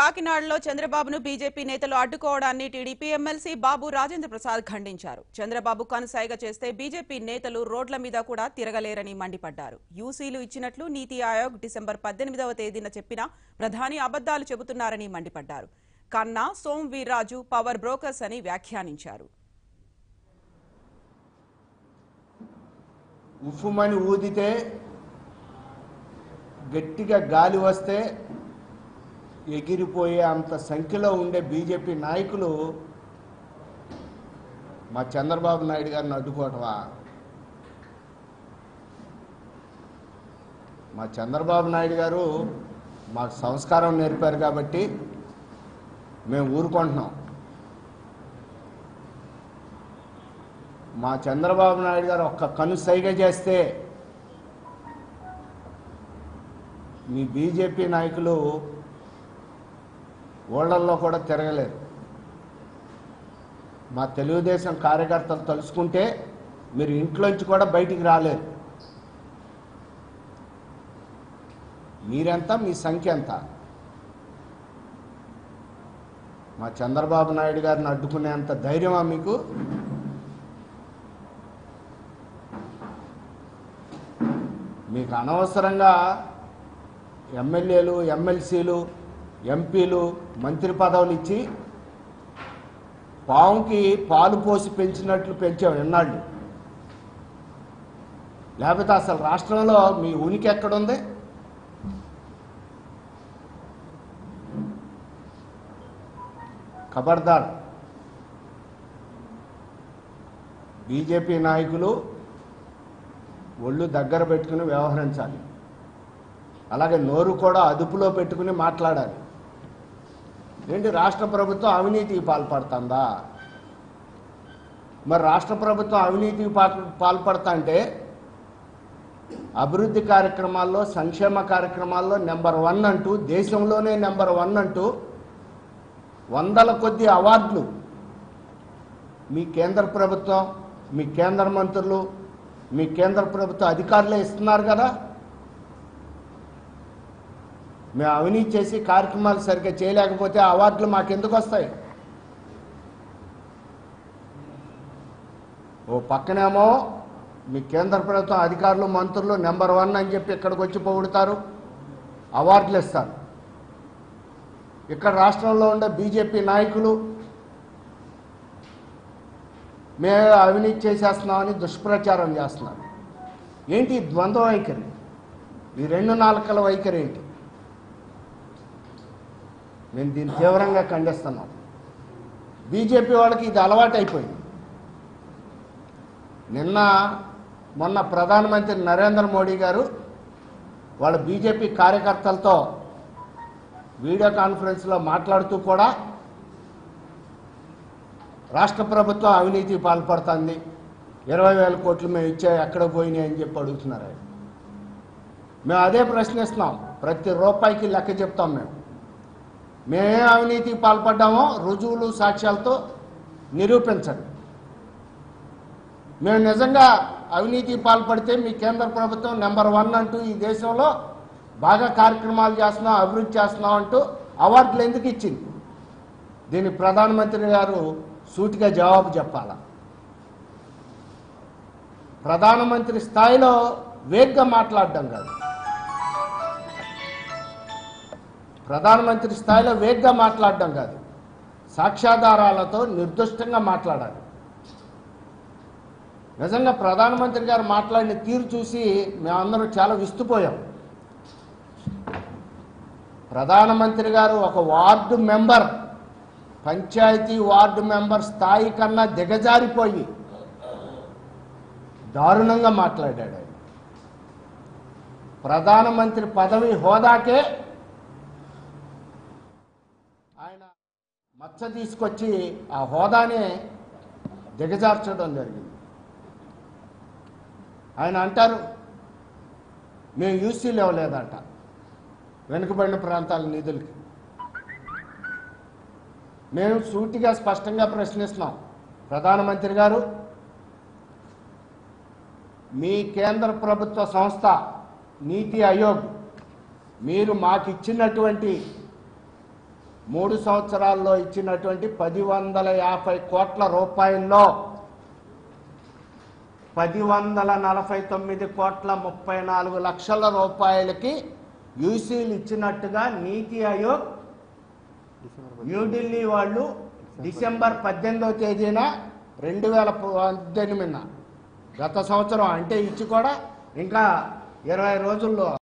కాకినాడలో చంద్రబాబును బీజేపీ నేతలు అడ్డుకోవడాన్ని టీడీపీ ఎమ్మెల్సీ బాబు రాజేంద్ర ప్రసాద్ ఖండించారు. చంద్రబాబు కనుసైగ చేస్తే బీజేపీ నేతలు రోడ్ల మీద కూడా తిరగలేరని మండిపడ్డారు. యూసీలు ఇచ్చినట్లు నీతి ఆయోగ్ డిసెంబర్ 18వ తేదీన చెప్పినా ప్రధాని అబద్దాలు చెబుతున్నారని మండిపడ్డారు. కన్నా, సోమ్ వీర్రాజు పవర్ బ్రోకర్స్ అని వ్యాఖ్యానించారు. ఉఫుమని ఊదితే గట్టిగా గాలి వస్తే ఎగిరిపోయే అంత సంఖ్యలో ఉండే బీజేపీ నాయకులు మా చంద్రబాబు నాయుడు గారిని అడ్డుకోవటమా? మా చంద్రబాబు నాయుడు గారు మాకు సంస్కారం నేర్పారు కాబట్టి మేము ఊరుకుంటున్నాం. మా చంద్రబాబు నాయుడు గారు ఒక్క కను సైగ చేస్తే మీ బీజేపీ నాయకులు ఓళ్లల్లో కూడా తిరగలేరు. మా తెలుగుదేశం కార్యకర్తలు తలుచుకుంటే మీరు ఇంట్లోంచి కూడా బయటికి రాలేరు. మీరెంత, మీ సంఖ్య ఎంత? మా చంద్రబాబు నాయుడు గారిని అడ్డుకునేంత ధైర్యమా మీకు? మీకు అనవసరంగా ఎమ్మెల్యేలు, ఎమ్మెల్సీలు, ఎంపీలు, మంత్రి పదవులు ఇచ్చి పావుకి పాలు పోసి పెంచినట్లు పెంచాం ఎన్నాళ్ళు. లేకపోతే అసలు రాష్ట్రంలో మీ ఉనికి ఎక్కడుంది? ఖబర్దార్, బీజేపీ నాయకులు ఒళ్ళు దగ్గర పెట్టుకుని వ్యవహరించాలి. అలాగే నోరు కూడా అదుపులో పెట్టుకుని మాట్లాడాలి. ఏంటి, రాష్ట్ర ప్రభుత్వం అవినీతికి పాల్పడుతుందా? మరి రాష్ట్ర ప్రభుత్వం అవినీతికి పాల్పడతా అంటే అభివృద్ధి కార్యక్రమాల్లో, సంక్షేమ కార్యక్రమాల్లో నెంబర్ 1 అంటూ, దేశంలోనే నెంబర్ 1 అంటూ వందల కొద్ది అవార్డులు మీ కేంద్ర ప్రభుత్వం, మీ కేంద్ర మంత్రులు, మీ కేంద్ర ప్రభుత్వ అధికారులే ఇస్తున్నారు కదా. మేము అవినీతి చేసి కార్యక్రమాలు సరిగ్గా చేయలేకపోతే అవార్డులు మాకెందుకు వస్తాయి? ఓ పక్కనేమో మీ కేంద్ర ప్రభుత్వం అధికారులు, మంత్రులు నెంబర్ 1 అని చెప్పి ఇక్కడికి వచ్చి పొగుడుతారు, అవార్డులు ఇస్తారు. ఇక్కడ రాష్ట్రంలో ఉండే బీజేపీ నాయకులు మేము అవినీతి చేసేస్తున్నామని దుష్ప్రచారం చేస్తున్నారు. ఏంటి ద్వంద్వ వైఖరి? ఈ 2 నాలుకల వైఖరి ఏంటి? మేము దీన్ని తీవ్రంగా ఖండిస్తున్నాం. బీజేపీ వాళ్ళకి ఇది అలవాటు అయిపోయింది. మొన్న ప్రధానమంత్రి నరేంద్ర మోడీ గారు వాళ్ళ బీజేపీ కార్యకర్తలతో వీడియో కాన్ఫరెన్స్లో మాట్లాడుతూ కూడా రాష్ట్ర ప్రభుత్వం అవినీతికి పాల్పడుతుంది, 20,000 కోట్లు మేము ఇచ్చా ఎక్కడ పోయినాయి అని చెప్పి అడుగుతున్నారు. మేము అదే ప్రశ్నిస్తున్నాం. ప్రతి రూపాయికి లెక్క చెప్తాం. మేమేం అవినీతికి పాల్పడ్డామో రుజువులు, సాక్ష్యాలతో నిరూపించండి. మేము నిజంగా అవినీతికి పాల్పడితే మీ కేంద్ర ప్రభుత్వం నెంబర్ 1 అంటూ ఈ దేశంలో బాగా కార్యక్రమాలు చేస్తున్నాం, అభివృద్ధి చేస్తున్నాం అంటూ అవార్డులు ఎందుకు ఇచ్చింది? దీనికి ప్రధానమంత్రి గారు సూటిగా జవాబు చెప్పాల. ప్రధానమంత్రి స్థాయిలో వేగ్గా మాట్లాడడం కాదు, ప్రధానమంత్రి స్థాయిలో వేగ్గా మాట్లాడడం కాదు, సాక్ష్యాధారాలతో నిర్దిష్టంగా మాట్లాడాలి. నిజంగా ప్రధానమంత్రి గారు మాట్లాడిన తీరు చూసి మేమందరం చాలా విస్తుపోయాం. ప్రధానమంత్రి గారు ఒక ward member, panchayati ward member స్థాయి కన్నా దిగజారిపోయి దారుణంగా మాట్లాడాడు. ఆయన ప్రధానమంత్రి పదవి హోదాకే ఆయన మచ్చ తీసుకొచ్చి ఆ హోదానే దిగజార్చడం జరిగింది. ఆయన అంటారు మేము యూసీలు ఇవ్వలేదంట వెనుకబడిన ప్రాంతాల నిధులకి. మేము సూటిగా స్పష్టంగా ప్రశ్నిస్తున్నాం, ప్రధానమంత్రి గారు మీ కేంద్ర ప్రభుత్వ సంస్థ నీతి ఆయోగ్ మీరు మాకు ఇచ్చినటువంటి 3 సంవత్సరాల్లో ఇచ్చినటువంటి 1,150 కోట్ల రూపాయల్లో 1,149 కోట్ల 34 లక్షల రూపాయలకి యూసీలు ఇచ్చినట్టుగా నీతి ఆయోగ్ న్యూఢిల్లీ వాళ్ళు డిసెంబర్ 18వ తేదీన 2018 గత సంవత్సరం అంటే ఇచ్చి కూడా ఇంకా 20 రోజుల్లో